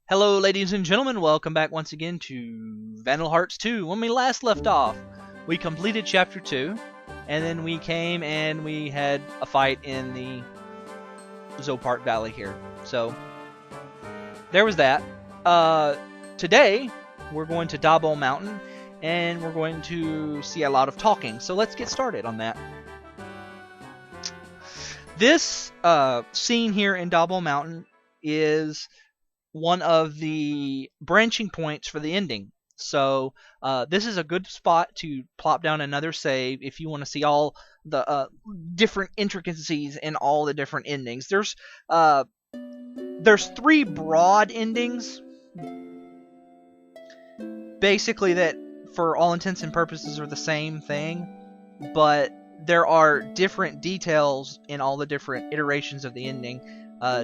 Hello, ladies and gentlemen. Welcome back once again to Vandal Hearts 2. When we last left off, we completed Chapter 2, and then we came and we had a fight in the Zopart Valley here. So, there was that. Today, we're going to Dabo Mountain, and we're going to see a lot of talking. So let's get started on that. This scene here in Dabo Mountain is one of the branching points for the ending. So this is a good spot to plop down another save if you want to see all the different intricacies in all the different endings. There's three broad endings, basically, that for all intents and purposes are the same thing, but there are different details in all the different iterations of the ending,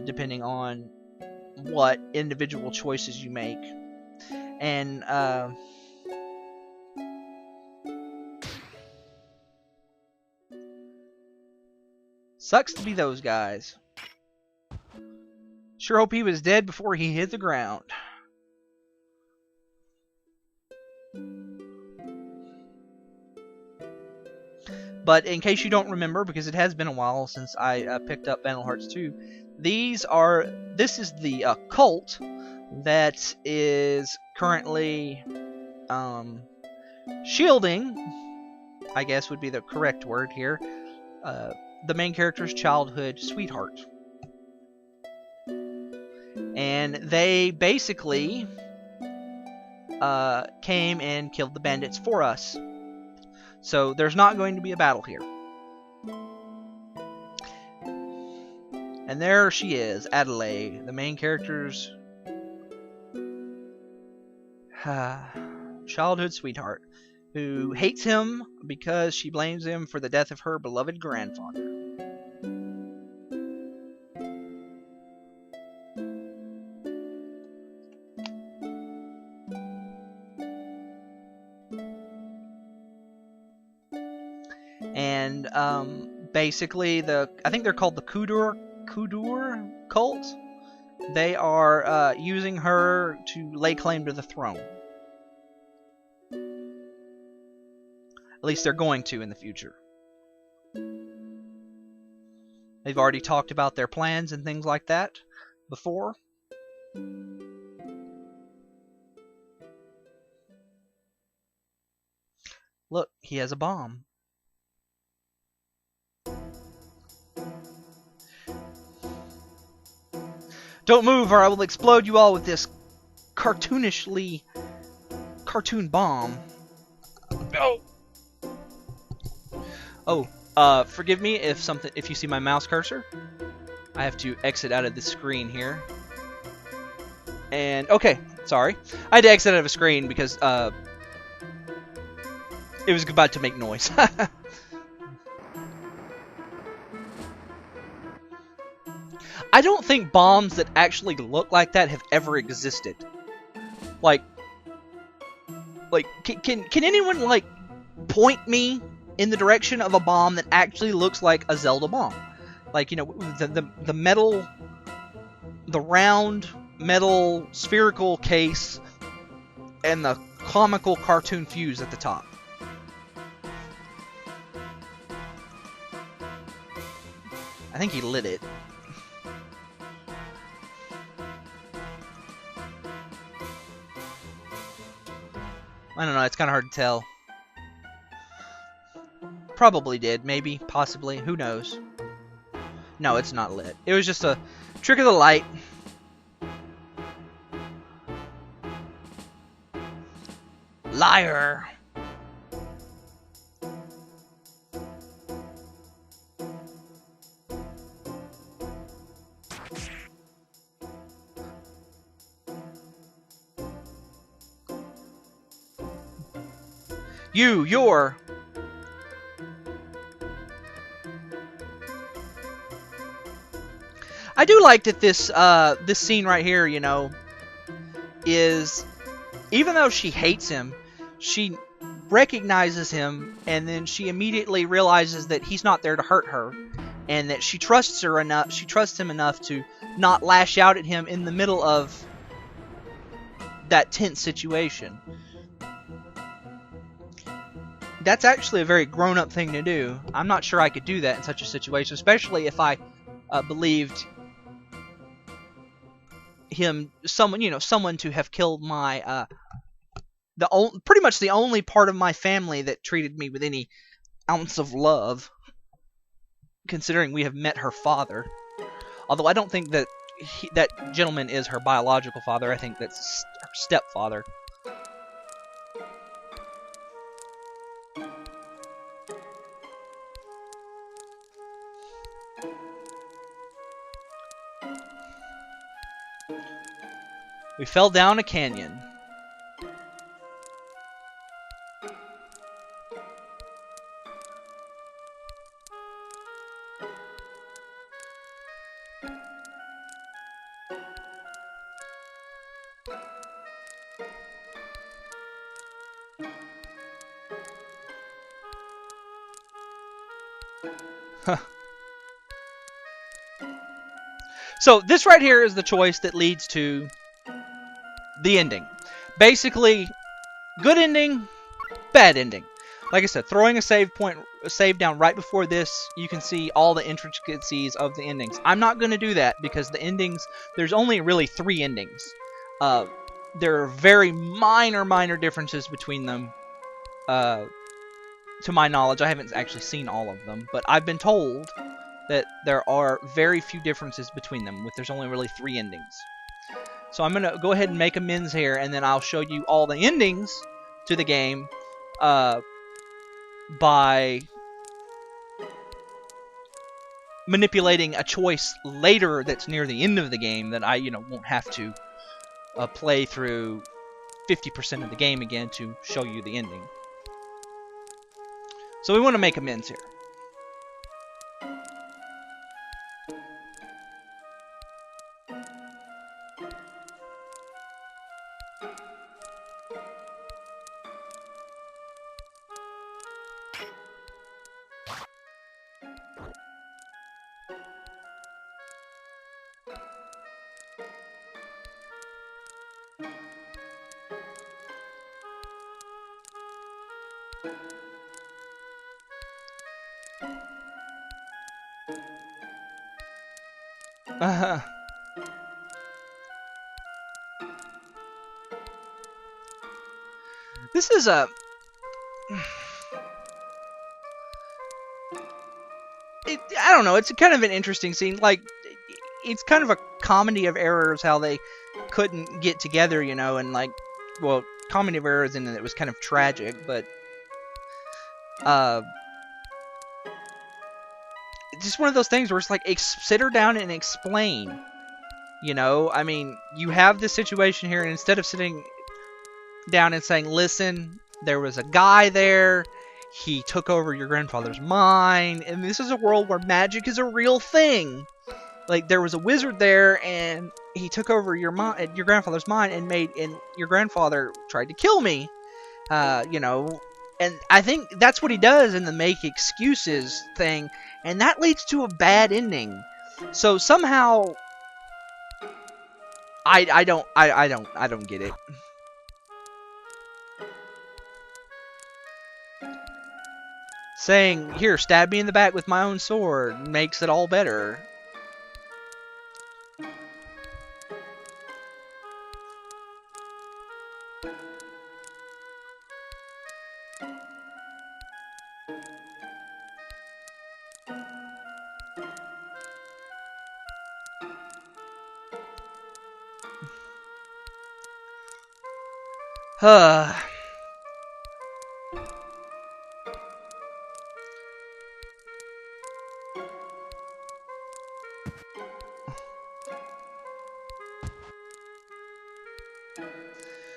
depending on what individual choices you make. And sucks to be those guys. Sure hope he was dead before he hit the ground. But in case you don't remember, because it has been a while since I picked up Vandal Hearts 2, this is the cult that is currently shielding, I guess would be the correct word here, the main character's childhood sweetheart. And they basically came and killed the bandits for us. So there's not going to be a battle here. And there she is, Adelaide, the main character's childhood sweetheart, who hates him because she blames him for the death of her beloved grandfather. And basically, I think they're called the Kudur cult. They are using her to lay claim to the throne. At least they're going to in the future. They've already talked about their plans and things like that before. Look, he has a bomb. Don't move or I will explode you all with this cartoon bomb. Oh, forgive me if you see my mouse cursor. I have to exit out of the screen here. And okay, sorry. I had to exit out of a screen because it was about to make noise. I don't think bombs that actually look like that have ever existed. Like, can anyone, like, point me in the direction of a bomb that actually looks like a Zelda bomb? Like, you know, the metal, the round metal spherical case and the comical cartoon fuse at the top. I think he lit it. I don't know, it's kind of hard to tell. Probably did, maybe, possibly, who knows. No, it's not lit. It was just a trick of the light. Liar! You're... I do like that this scene right here, you know, is, even though she hates him, she recognizes him, and then she immediately realizes that he's not there to hurt her, and that she trusts him enough to not lash out at him in the middle of that tense situation. That's actually a very grown-up thing to do. I'm not sure I could do that in such a situation, especially if I believed him, someone to have killed my pretty much the only part of my family that treated me with any ounce of love, considering we have met her father. Although I don't think that that gentleman is her biological father. I think that's her stepfather. We fell down a canyon. Huh. So this right here is the choice that leads to the ending. Basically, good ending, bad ending. Like I said, throwing a save down right before this, you can see all the intricacies of the endings. I'm not going to do that because the endings, there's only really 3 endings. There are very minor differences between them. To my knowledge, I haven't actually seen all of them, but I've been told that there are very few differences between them, there's only really 3 endings. So I'm going to go ahead and make amends here, and then I'll show you all the endings to the game by manipulating a choice later that's near the end of the game that I won't have to play through 50% of the game again to show you the ending. So we want to make amends here. This is a... I don't know, it's kind of an interesting scene. Like, it's kind of a comedy of errors how they couldn't get together, and like, well, comedy of errors in that it was kind of tragic, but it's just one of those things where it's like, sit her down and explain. I mean, you have this situation here, and instead of sitting down and saying, listen, there was a guy there, he took over your grandfather's mind, and this is a world where magic is a real thing. Like, there was a wizard there, and he took over your grandfather's mind, and your grandfather tried to kill me. And I think that's what he does in the make excuses thing, and that leads to a bad ending. So somehow, I don't get it. Saying, here, stab me in the back with my own sword, makes it all better.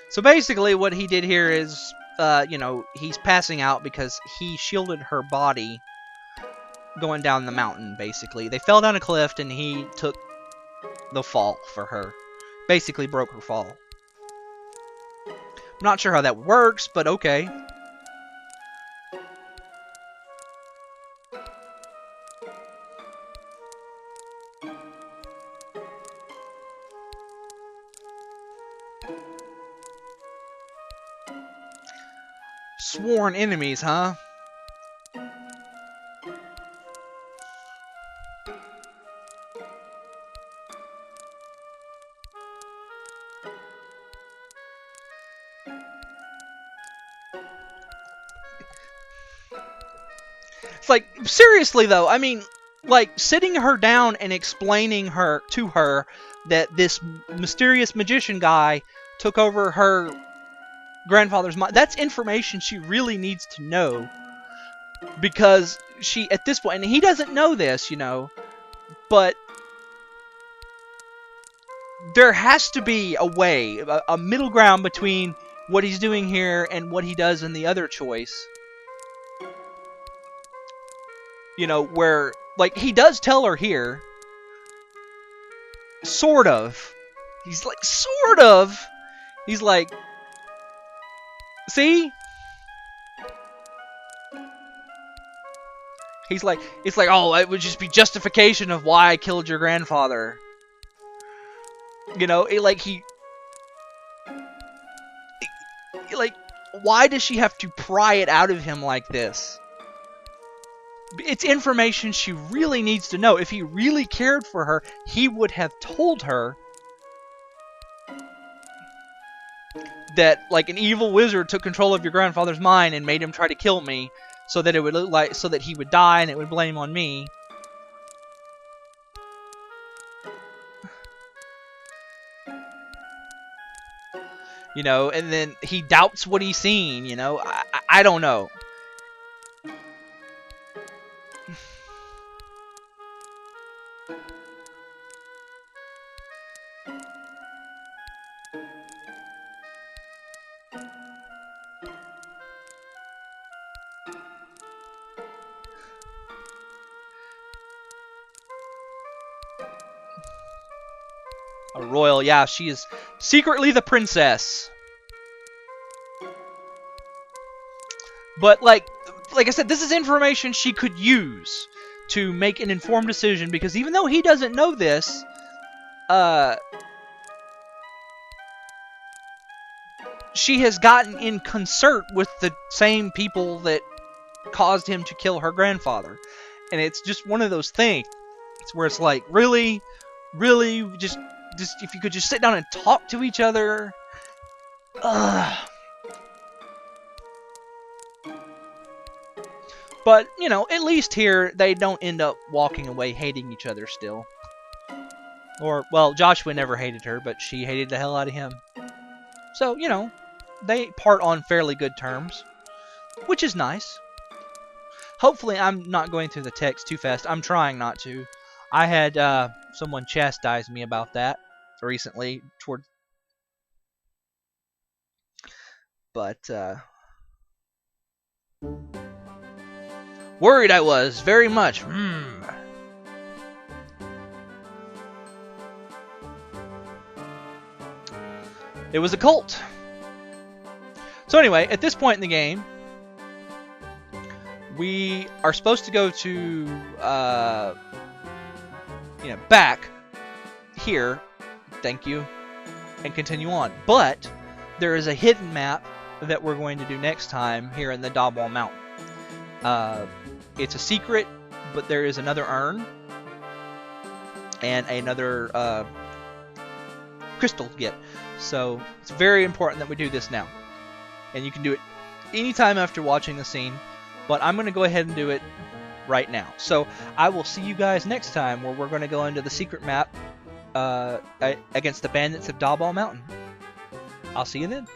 So basically what he did here is, he's passing out because he shielded her body going down the mountain, basically. They fell down a cliff and he took the fall for her. Basically broke her fall. I'm not sure how that works, but okay. sworn enemies, huh? It's like, seriously though, I mean, like, sitting her down and explaining to her that this mysterious magician guy took over her grandfather's mind, that's information she really needs to know. Because she, at this point, and he doesn't know this, you know, but there has to be a way, a middle ground between what he's doing here and what he does in the other choice. You know, where, like, he does tell her here, sort of. He's like, sort of. He's like, see? He's like, it's like, oh, it would just be justification of why I killed your grandfather. You know, like, why does she have to pry it out of him like this? It's information she really needs to know. If he really cared for her, he would have told her that, like, an evil wizard took control of your grandfather's mind and made him try to kill me, so that it would look like, so that he would die and it would blame on me. You know, and then he doubts what he's seen, you know. I don't know. A royal, yeah, she is secretly the princess. But like I said, this is information she could use to make an informed decision, because even though he doesn't know this, she has gotten in concert with the same people that caused him to kill her grandfather. And it's just one of those things where it's like, really, just if you could just sit down and talk to each other. But, you know, at least here, they don't end up walking away hating each other still. Or, well, Joshua never hated her, but she hated the hell out of him. So, you know, they part on fairly good terms, which is nice. Hopefully I'm not going through the text too fast. I'm trying not to. I had someone chastise me about that recently. But, worried I was, very much. It was a cult. So anyway, at this point in the game, we are supposed to go to, you know, back here, thank you, and continue on. But there is a hidden map that we're going to do next time here in the Dawball Mountain. It's a secret, but there is another urn and another crystal to get. So it's very important that we do this now. And you can do it anytime after watching the scene, but I'm going to go ahead and do it right now. So I will see you guys next time, where we're going to go into the secret map against the bandits of Dawball Mountain. I'll see you then.